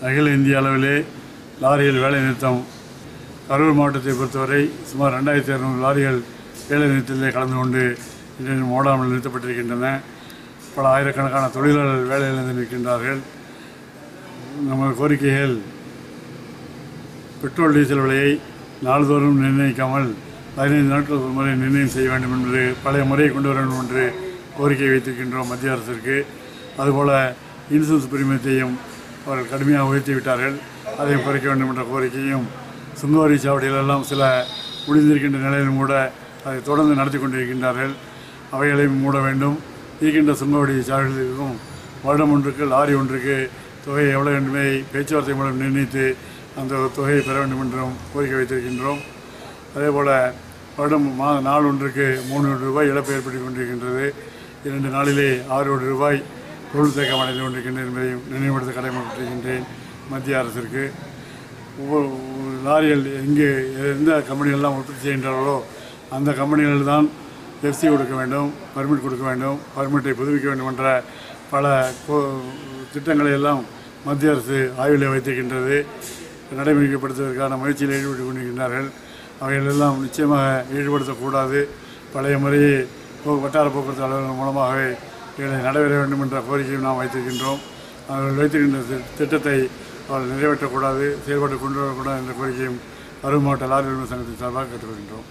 அகில இந்திய அளவிலே லாரிகள் வேலை நிறுத்தம். கரூர் மாவட்டத்தை பொறுத்தவரை சுமார் 2200 லாரிகள் வேலை நிறுத்தத்திலே கலந்து கொண்டு இன்றைய ஓடாமல் நிறுத்தப்பட்டிருக்கின்றன. பல ஆயிரக்கணக்கான தொழிலாளர்கள் வேலையிலிருந்து நிற்கின்றார்கள். நமது கோரிக்கைகள் பெட்ரோல் டீசல் விலையை நாள்தோறும் நிர்ணயிக்காமல் 15 நாட்களுக்கு ஒரு முறை நிர்ணயம் செய்ய வேண்டும் என்று பழைய முறையை கொண்டு வர வேண்டும் என்று கோரிக்கை வைத்திருக்கின்றோம் மத்திய அரசிற்கு. அதுபோல் இன்சூரன்ஸ் பிரிமியத்தையும் அவர்கள் கடுமையாக உயர்த்தி விட்டார்கள், அதையும் குறைக்க வேண்டும் என்ற கோரிக்கையும், சுங்கவரி சாவடிகளெல்லாம் சில முடிந்திருக்கின்ற நிலையிலும் கூட அதை தொடர்ந்து நடத்தி கொண்டிருக்கின்றார்கள், அவைகளையும் மூட வேண்டும். இருக்கின்ற சுங்கவரி சாவடிகளுக்கும் வருடம் ஒன்றுக்கு லாரி ஒன்றுக்கு தொகை எவ்வளோ வேண்டுமே பேச்சுவார்த்தை மூலம் நிர்ணயித்து அந்த தொகையை பெற வேண்டும் என்றும் கோரிக்கை வைத்திருக்கின்றோம். அதேபோல் வருடம் நாள் ஒன்றுக்கு 300 ரூபாய் இழப்பு ஏற்பட்டு கொண்டிருக்கின்றது. 2 நாளிலே 6 கோடி ரூபாய் பொருள் தேக்கம் அடைந்து கொண்டிருக்கின்றன என்பதையும் நினைவுபடுத்த கடமைப்பட்டிருக்கின்றேன் மத்திய அரசிற்கு. ஒவ்வொரு லாரிகள் எங்கே எந்த கம்பெனிகள்லாம் உற்பத்தி செய்கின்றார்களோ அந்த கம்பெனிகள் தான் எஃப்சி கொடுக்க வேண்டும், பர்மிட் கொடுக்க வேண்டும், பர்மிட்டை புதுப்பிக்க வேண்டும் என்ற பல திட்டங்களை எல்லாம் மத்திய அரசு ஆய்வில் வைத்திருக்கின்றது. நடைமுறைப்படுத்துவதற்கான முயற்சியில் ஈடுபட்டு கொண்டிருக்கின்றார்கள். அவைகளெல்லாம் நிச்சயமாக ஈடுபடுத்தக்கூடாது. பழைய முறையே வட்டார போக்குவரத்து அலுவலர்கள் மூலமாகவே இதை நடைபெற வேண்டும் என்ற கோரிக்கையும் நாம் வைத்திருக்கின்றோம். அவர்கள் வைத்திருக்கின்ற திட்டத்தை அவர்கள் நிறைவேற்றக்கூடாது, செயல்பாட்டு கொண்டு வரக்கூடாது என்ற கோரிக்கையும் கரூர் மாவட்ட லாரி உரிமை சங்கத்தின் சார்பாக கேட்டுக்கொள்கின்றோம்.